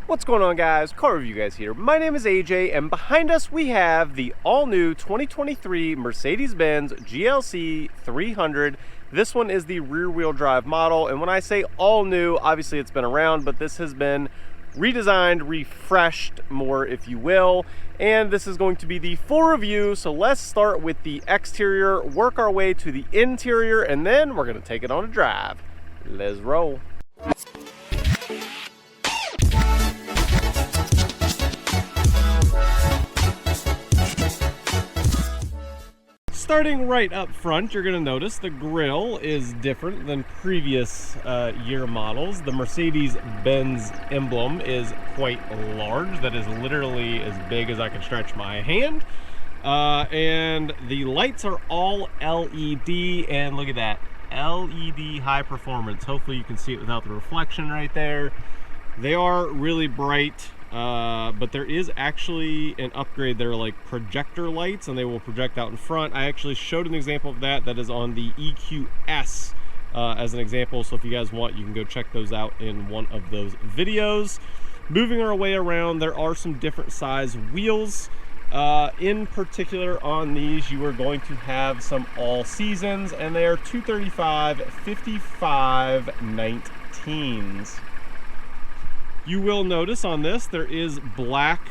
What's going on, guys? Car Review Guys here. My name is AJ, and behind us we have the all-new 2023 Mercedes-Benz GLC 300. This one is the rear-wheel drive model, and when I say all-new, obviously it's been around, but this has been redesigned, refreshed more, if you will. And this is going to be the full review, so let's start with the exterior, work our way to the interior, and then we're going to take it on a drive. Let's roll. Starting right up front, you're going to notice the grille is different than previous year models. The Mercedes-Benz emblem is quite large. That is literally as big as I can stretch my hand. And the lights are all LED, and look at that, LED high performance. Hopefully you can see it without the reflection right there. They are really bright. But there is actually an upgrade. They're like projector lights, and they will project out in front. I actually showed an example of that. That is on the EQS as an example. So if you guys want, you can go check those out in one of those videos. Moving our way around, there are some different size wheels. In particular on these, you are going to have some all seasons, and they are 235 55 19s. You will notice on this there is black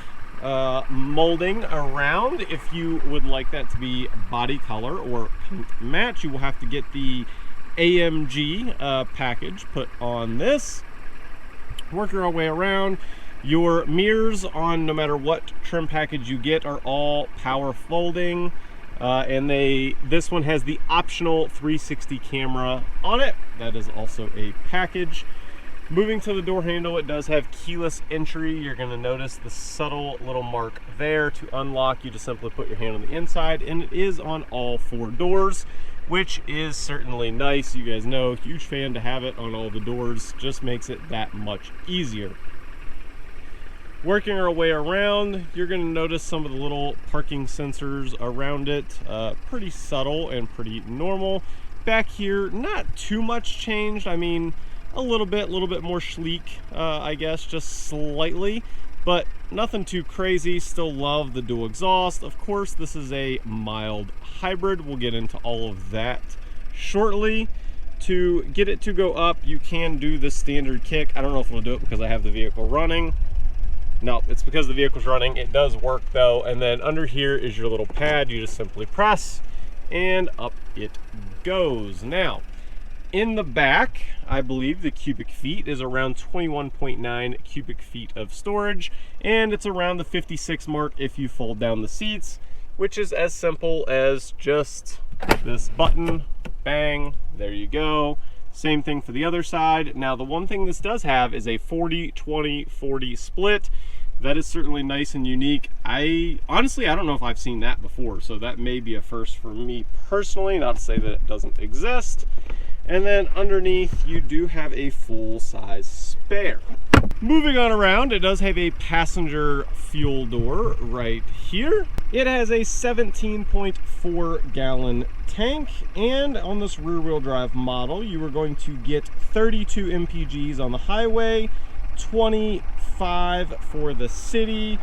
molding around. If you would like that to be body color or paint match, you will have to get the AMG package put on this. Working our way around, your mirrors on no matter what trim package you get are all power folding, and this one has the optional 360 camera on it. That is also a package. Moving to the door handle, it does have keyless entry. You're going to notice the subtle little mark there. To unlock, you just simply put your hand on the inside, and it is on all four doors, which is certainly nice. You guys know, huge fan to have it on all the doors. Just makes it that much easier. Working our way around, you're going to notice some of the little parking sensors around it. Pretty subtle and pretty normal. Back here, not too much changed. I mean, a little bit more sleek, I guess, just slightly, but nothing too crazy. Still love the dual exhaust. Of course, this is a mild hybrid. We'll get into all of that shortly. To get it to go up, you can do the standard kick. I don't know if it'll do it because I have the vehicle running. No, it's because the vehicle's running. It does work though. And then under here is your little pad. You just simply press and up it goes. Now, in the back, I believe the cubic feet is around 21.9 cubic feet of storage, and it's around the 56 mark if you fold down the seats, which is as simple as just this button, bang, there you go. Same thing for the other side. Now, the one thing this does have is a 40-20-40 split. That is certainly nice and unique. Honestly, I don't know if I've seen that before, so that may be a first for me personally, not to say that it doesn't exist. And then underneath, you do have a full-size spare. Moving on around, it does have a passenger fuel door right here. It has a 17.4 gallon tank, and on this rear-wheel drive model, you are going to get 32 mpgs on the highway, 25 for the city,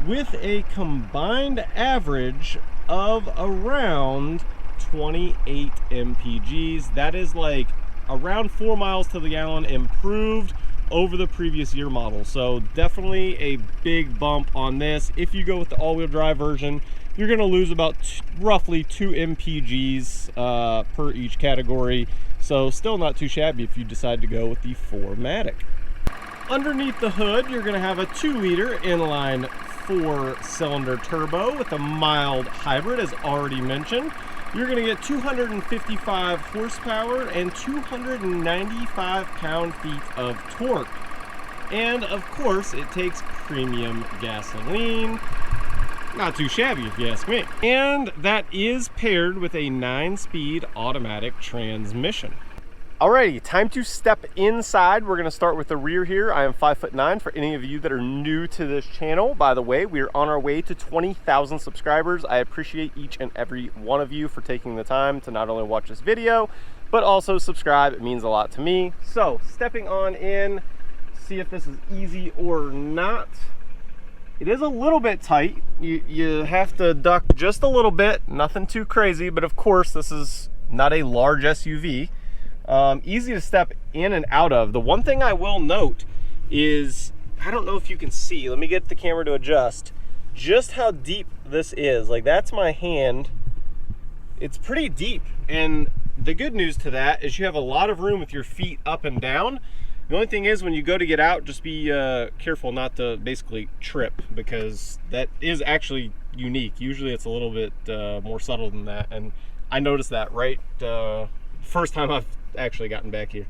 with a combined average of around 28 mpgs. That is like around 4 miles to the gallon improved over the previous year model. So definitely a big bump on this. If you go with the all-wheel drive version, you're going to lose about roughly 2 mpgs per each category. So still not too shabby if you decide to go with the 4MATIC. Underneath the hood, you're going to have a 2-liter inline 4-cylinder turbo with a mild hybrid, as already mentioned. You're going to get 255 horsepower and 295 pound-feet of torque. And of course, it takes premium gasoline. Not too shabby if you ask me. And that is paired with a 9-speed automatic transmission. Alrighty, time to step inside. We're gonna start with the rear here. I am 5'9" for any of you that are new to this channel. By the way, we are on our way to 20,000 subscribers. I appreciate each and every one of you for taking the time to not only watch this video, but also subscribe. It means a lot to me. So, stepping on in, see if this is easy or not. It is a little bit tight. You have to duck just a little bit, nothing too crazy, but of course this is not a large SUV. Easy to step in and out of. The one thing I will note is, I don't know if you can see, let me get the camera to adjust, just how deep this is. Like, that's my hand. It's pretty deep, and the good news to that is you have a lot of room with your feet up and down. The only thing is, when you go to get out, just be careful not to basically trip, because that is actually unique. Usually it's a little bit more subtle than that, and I noticed that right first time I've actually gotten back here.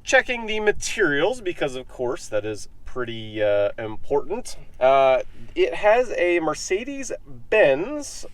Checking the materials, because of course that is pretty important. It has a Mercedes-Benz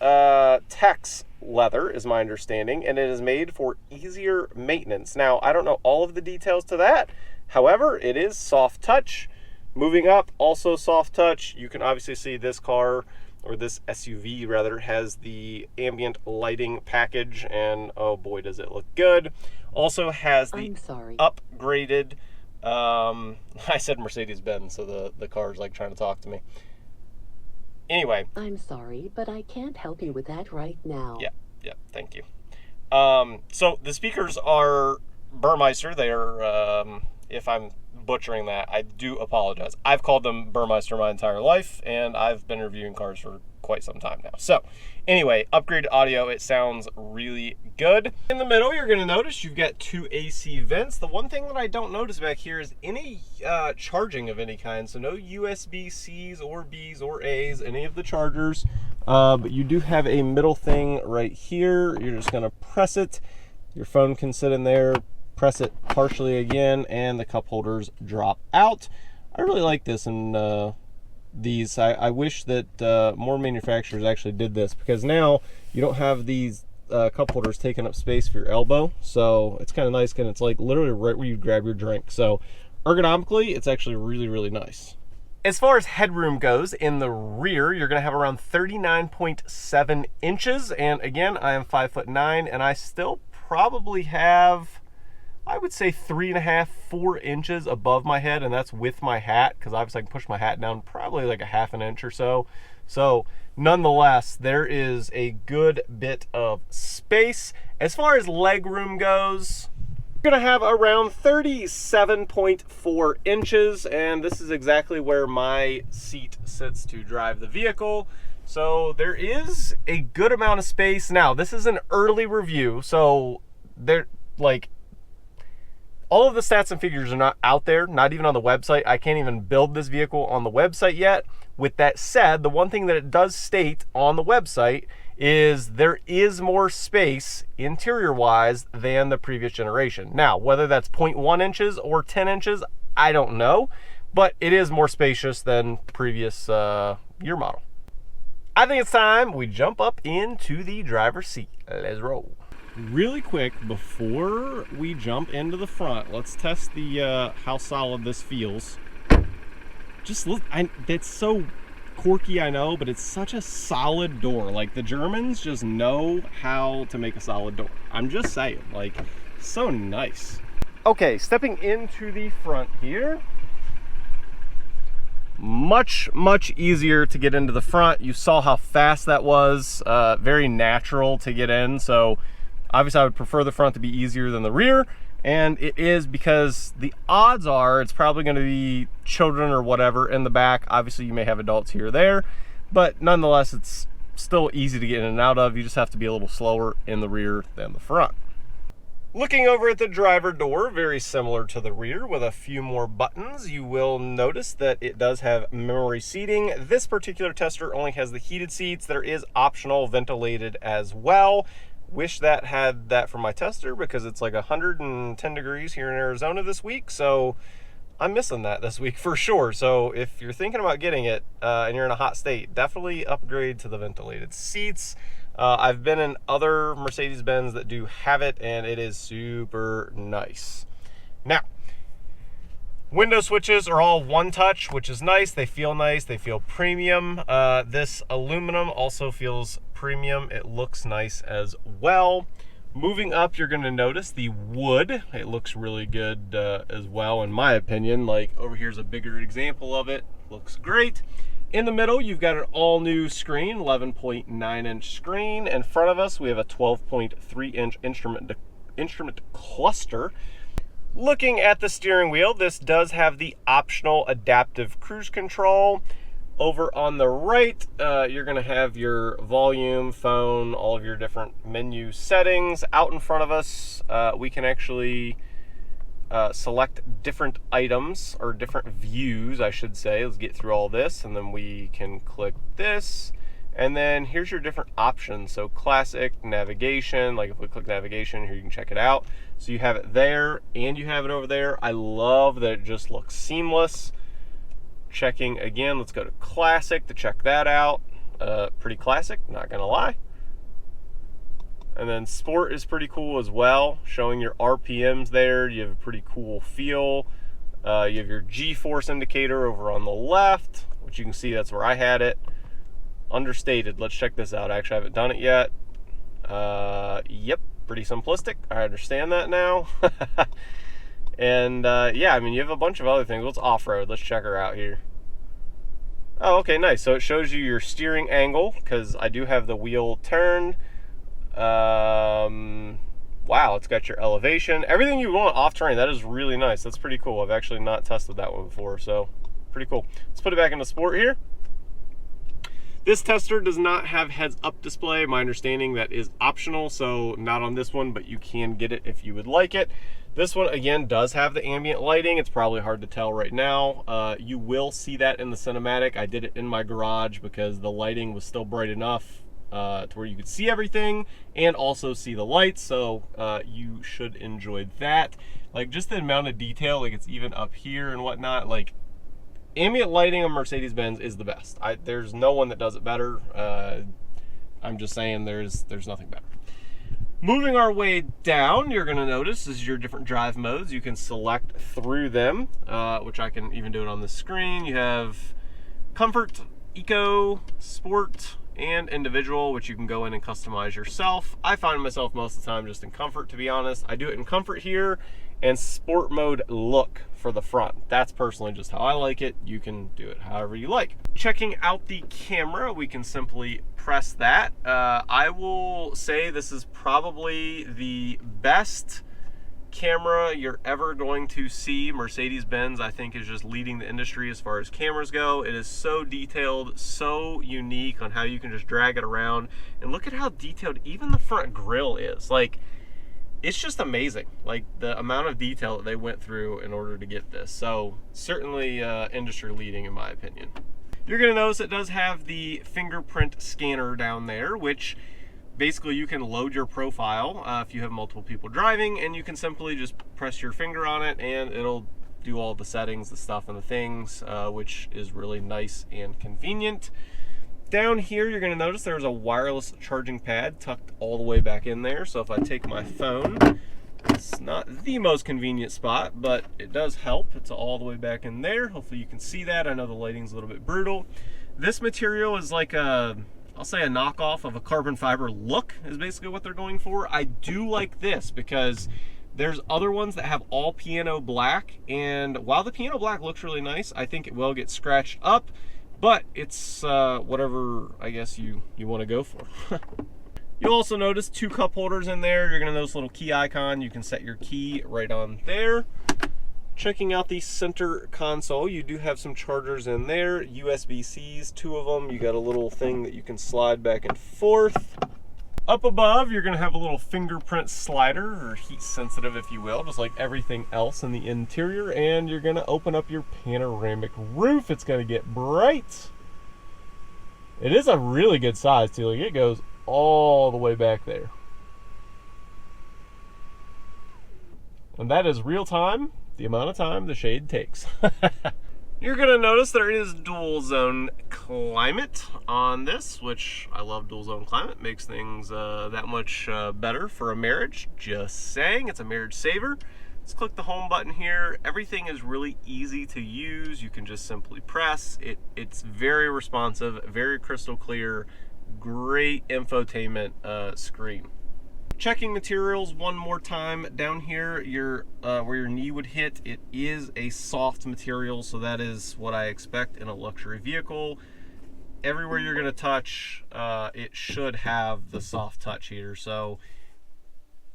Tex leather, is my understanding, and it is made for easier maintenance. Now, I don't know all of the details to that. However, it is soft touch. Moving up, also soft touch. You can obviously see this car, or this SUV rather, has the ambient lighting package, and oh boy does it look good. Also has the upgraded, I said Mercedes-Benz, so the car is like trying to talk to me. Anyway. I'm sorry, but I can't help you with that right now. Yeah, thank you. So the speakers are Burmeister. They are, if I'm butchering that, I do apologize. I've called them Burmeister my entire life, and I've been reviewing cars for quite some time now. So anyway, upgraded audio, it sounds really good. In the middle, you're going to notice you've got two AC vents. The one thing that I don't notice back here is any charging of any kind. So no USB-Cs or Bs or As, any of the chargers. But you do have a middle thing right here. You're just going to press it. Your phone can sit in there. Press it partially again, and the cup holders drop out. I really like this, and these, I wish that more manufacturers actually did this, because now you don't have these cup holders taking up space for your elbow. So it's kind of nice, and it's like literally right where you grab your drink. So ergonomically, it's actually really, really nice. As far as headroom goes, in the rear, you're going to have around 39.7 inches. And again, I am 5'9", and I still probably have, I would say 3.5, 4 inches above my head, and that's with my hat, because obviously I can push my hat down probably like a half an inch or so. So nonetheless, there is a good bit of space. As far as leg room goes, you're gonna have around 37.4 inches, and this is exactly where my seat sits to drive the vehicle. So there is a good amount of space. Now, this is an early review, so all of the stats and figures are not out there, not even on the website. I can't even build this vehicle on the website yet. With that said, the one thing that it does state on the website is there is more space interior-wise than the previous generation. Now, whether that's 0.1 inches or 10 inches, I don't know, but it is more spacious than previous year model. I think it's time we jump up into the driver's seat. Let's roll. Really quick, before we jump into the front, let's test the how solid this feels. Just look, it's so quirky, I know, but it's such a solid door. Like, the Germans just know how to make a solid door. I'm just saying, like, so nice. Okay, stepping into the front here. Much easier to get into the front. You saw how fast that was. Very natural to get in, so obviously I would prefer the front to be easier than the rear, and it is, because the odds are it's probably going to be children or whatever in the back. Obviously you may have adults here or there, but nonetheless it's still easy to get in and out of. You just have to be a little slower in the rear than the front. Looking over at the driver door, very similar to the rear with a few more buttons. You will notice that it does have memory seating. This particular tester only has the heated seats. There is optional ventilated as well. Wish that had that for my tester, because it's like 110 degrees here in Arizona this week, so I'm missing that this week for sure. So if you're thinking about getting it and you're in a hot state, definitely upgrade to the ventilated seats. I've been in other Mercedes-Benz that do have it, and it is super nice. Now, window switches are all one touch, which is nice. They feel nice. They feel premium. This aluminum also feels premium. It looks nice as well. Moving up, you're going to notice the wood. It looks really good as well, in my opinion. Like over here's a bigger example of it. Looks great. In the middle, you've got an all-new screen, 11.9-inch screen. In front of us, we have a 12.3-inch instrument cluster. Looking at the steering wheel, this does have the optional adaptive cruise control. Over on the right, you're going to have your volume, phone, all of your different menu settings. Out in front of us, we can actually select different items, or different views, I should say. Let's get through all this, and then we can click this. And then here's your different options. So classic, navigation, like if we click navigation, here you can check it out. So you have it there, and you have it over there. I love that it just looks seamless. Checking again, let's go to classic to check that out. Pretty classic, not gonna lie. And then sport is pretty cool as well, showing your RPMs there. You have a pretty cool feel. You have your G-force indicator over on the left, which you can see that's where I had it. Understated, let's check this out. Actually, I haven't done it yet. Yep, pretty simplistic. I understand that now. And yeah, I mean, you have a bunch of other things. Let's off-road. Let's check her out here. Oh, okay, nice. So it shows you your steering angle, because I do have the wheel turned. Wow, it's got your elevation. Everything you want off-terrain. That is really nice. That's pretty cool. I've actually not tested that one before, so pretty cool. Let's put it back into sport here. This tester does not have heads-up display. My understanding that is optional, so not on this one, but you can get it if you would like it. This one, again, does have the ambient lighting. It's probably hard to tell right now. You will see that in the cinematic. I did it in my garage because the lighting was still bright enough to where you could see everything and also see the lights, so you should enjoy that. Like, just the amount of detail, like it's even up here and whatnot. Like, ambient lighting on Mercedes-Benz is the best. There's no one that does it better. I'm just saying there's nothing better. Moving our way down, you're going to notice is your different drive modes. You can select through them, which I can even do it on the screen. You have Comfort, Eco, Sport, and Individual, which you can go in and customize yourself. I find myself most of the time just in Comfort, to be honest. I do it in Comfort here, and Sport mode look for the front. That's personally just how I like it. You can do it however you like. Checking out the camera, we can simply press that. I will say this is probably the best camera you're ever going to see. Mercedes-Benz, I think, is just leading the industry as far as cameras go. It is so detailed, so unique on how you can just drag it around. And look at how detailed even the front grille is. Like, it's just amazing, like the amount of detail that they went through in order to get this. So certainly industry leading, in my opinion. You're going to notice it does have the fingerprint scanner down there, which basically you can load your profile if you have multiple people driving, and you can simply just press your finger on it and it'll do all the settings, the stuff and the things, which is really nice and convenient. Down here, you're going to notice there's a wireless charging pad tucked all the way back in there. So if I take my phone, it's not the most convenient spot, but it does help. It's all the way back in there. Hopefully you can see that. I know the lighting's a little bit brutal. This material is like a, I'll say a knockoff of a carbon fiber look is basically what they're going for. I do like this because there's other ones that have all piano black, and while the piano black looks really nice, I think it will get scratched up. But it's whatever, I guess, you want to go for. You'll also notice 2 cup holders in there. You're going to notice a little key icon. You can set your key right on there. Checking out the center console, you do have some chargers in there. USB-Cs, 2 of them. You got a little thing that you can slide back and forth. Up above, you're going to have a little fingerprint slider, or heat sensitive if you will, just like everything else in the interior. And you're going to open up your panoramic roof. It's going to get bright. It is a really good size too. Like, it goes all the way back there. And that is real time, the amount of time the shade takes. You're going to notice there is dual zone climate on this, which I love. Dual zone climate makes things that much better for a marriage. Just saying, it's a marriage saver. Let's click the home button here. Everything is really easy to use. You can just simply press. It's very responsive, very crystal clear, great infotainment screen. checking materials one more time. Down here, where your knee would hit, it is a soft material, so that is what I expect in a luxury vehicle. Everywhere you're going to touch, it should have the soft touch here, so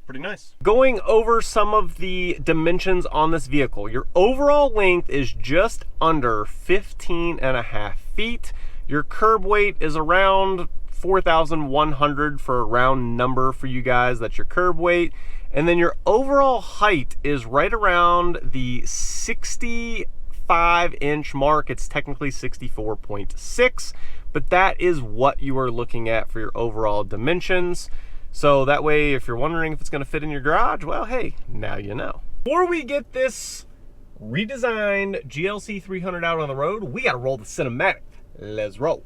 pretty nice. Going over some of the dimensions on this vehicle, your overall length is just under 15.5 feet. Your curb weight is around 4,100 for a round number for you guys. That's your curb weight. And then your overall height is right around the 65-inch mark. It's technically 64.6, but that is what you are looking at for your overall dimensions. So that way, if you're wondering if it's going to fit in your garage, well, hey, now you know. Before we get this redesigned GLC 300 out on the road, we got to roll the cinematic. Let's roll.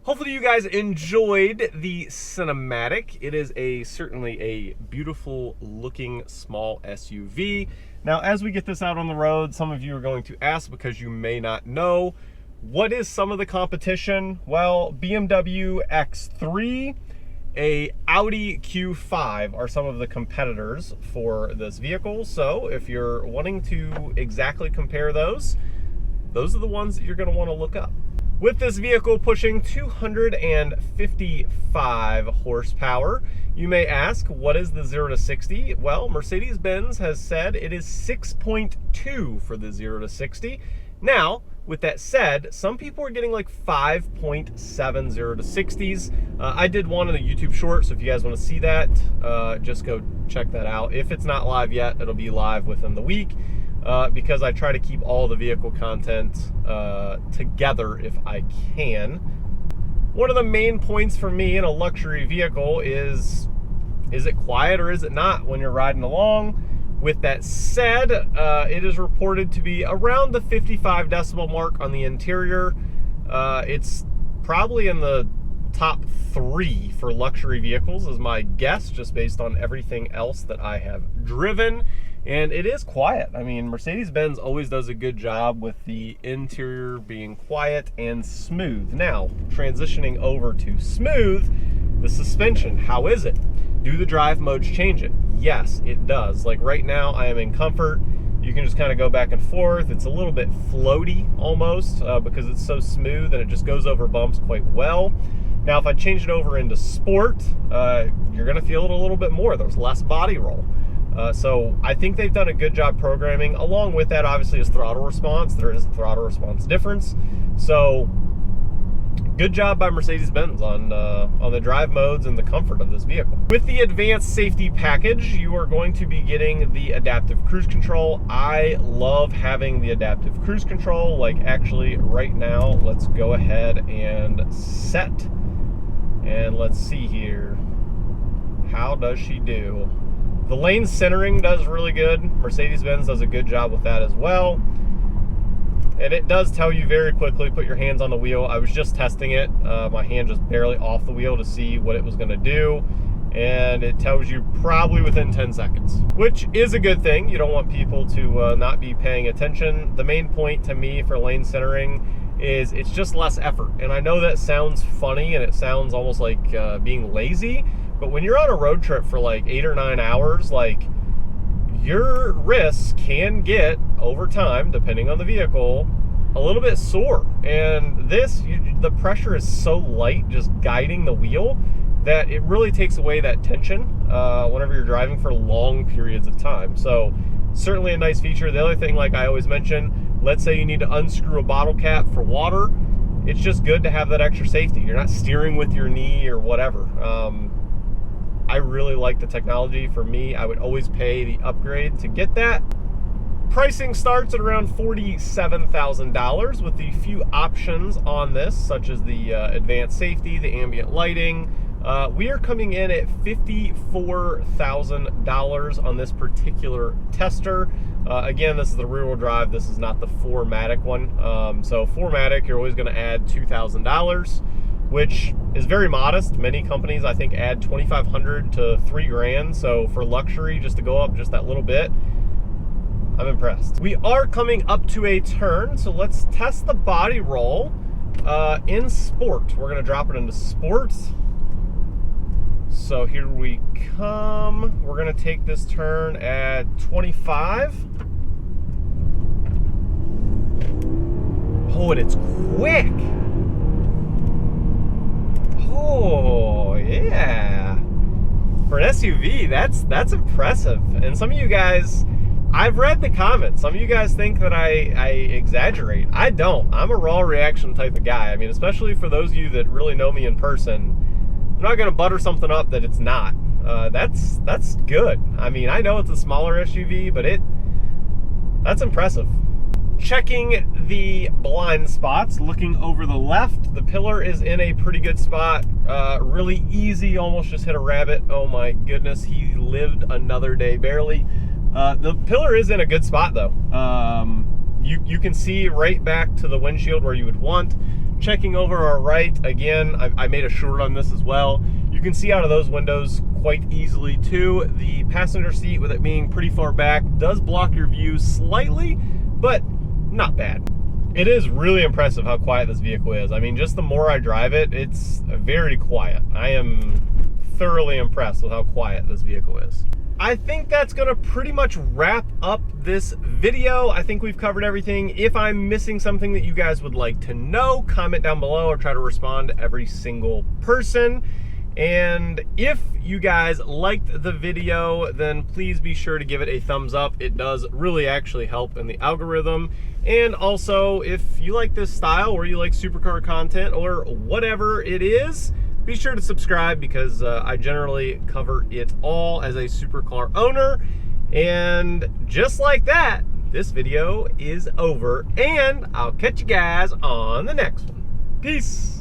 Hopefully you guys enjoyed the cinematic. It is certainly a beautiful looking small SUV. Now, as we get this out on the road, some of you are going to ask, because you may not know, what is some of the competition? Well, BMW X3, a Audi Q5 are some of the competitors for this vehicle. So if you're wanting to exactly compare those are the ones that you're going to want to look up. With this vehicle pushing 255 horsepower, you may ask, what is the 0 to 60? Well, Mercedes-Benz has said it is 6.2 for the 0 to 60. Now, with that said, some people are getting like 5.7 0 to 60s. I did one in a YouTube short, so if you guys want to see that, just go check that out. If it's not live yet, it'll be live within the week. Because I try to keep all the vehicle content together if I can. One of the main points for me in a luxury vehicle is it quiet or is it not when you're riding along? With that said, it is reported to be around the 55 decibel mark on the interior. It's probably in the top 3 for luxury vehicles is my guess, just based on everything else that I have driven. And it is quiet. I mean, Mercedes-Benz always does a good job with the interior being quiet and smooth. Now, transitioning over to smooth, the suspension, how is it? Do the drive modes change it? Yes, it does. Like right now, I am in comfort. You can just kind of go back and forth. It's a little bit floaty almost because it's so smooth and it just goes over bumps quite well. Now, if I change it over into sport, you're gonna feel it a little bit more. There's less body roll. So I think they've done a good job programming. Along with that, obviously, is throttle response. There is a throttle response difference. So good job by Mercedes-Benz on the drive modes and the comfort of this vehicle. With the advanced safety package, you are going to be getting the adaptive cruise control. I love having the adaptive cruise control. Like actually right now, let's go ahead and set. And let's see here. How does she do? The lane centering does really good. Mercedes-Benz does a good job with that as well. And it does tell you very quickly, put your hands on the wheel. I was just testing it. My hand just barely off the wheel to see what it was gonna do. And it tells you probably within 10 seconds, which is a good thing. You don't want people to not be paying attention. The main point to me for lane centering is it's just less effort. And I know that sounds funny and it sounds almost like being lazy, But when you're on a road trip for like 8 or 9 hours, like, your wrists can get, over time, depending on the vehicle, a little bit sore. And this, the pressure is so light just guiding the wheel that it really takes away that tension whenever you're driving for long periods of time. So certainly a nice feature. The other thing, like I always mention, let's say you need to unscrew a bottle cap for water, it's just good to have that extra safety. You're not steering with your knee or whatever. I really like the technology. For me, I would always pay the upgrade to get that. Pricing starts at around $47,000 with the few options on this, such as the advanced safety, the ambient lighting. We are coming in at $54,000 on this particular tester. Again, this is the rear-wheel drive. This is not the 4MATIC one. So 4MATIC, you're always going to add $2,000, which is very modest. Many companies, I think, add $2,500 to $3,000. So for luxury, just to go up just that little bit, I'm impressed. We are coming up to a turn, so let's test the body roll in sport. We're going to drop it into sport. So here we come. We're going to take this turn at 25. Oh, and it's quick. Oh, yeah. For an SUV, that's impressive. And some of you guys, I've read the comments. Some of you guys think that I exaggerate. I don't. I'm a raw reaction type of guy. I mean, especially for those of you that really know me in person, I'm not going to butter something up that it's not. That's good. I mean, I know it's a smaller SUV, but that's impressive. Checking the blind spots, looking over the left, the pillar is in a pretty good spot. Really easy, almost just hit a rabbit. Oh my goodness, he lived another day barely. The pillar is in a good spot though. You can see right back to the windshield where you would want. Checking over our right, again, I made a short on this as well. You can see out of those windows quite easily too. The passenger seat, with it being pretty far back, does block your view slightly, but not bad. It is really impressive how quiet this vehicle is. I mean, just the more I drive it, it's very quiet. I am thoroughly impressed with how quiet this vehicle is. I think that's gonna pretty much wrap up this video. I think we've covered everything. If I'm missing something that you guys would like to know, comment down below or try to respond to every single person. And if you guys liked the video, then please be sure to give it a thumbs up. It does really actually help in the algorithm. And also, if you like this style or you like supercar content or whatever it is, be sure to subscribe because I generally cover it all as a supercar owner. And just like that, this video is over. And I'll catch you guys on the next one. Peace.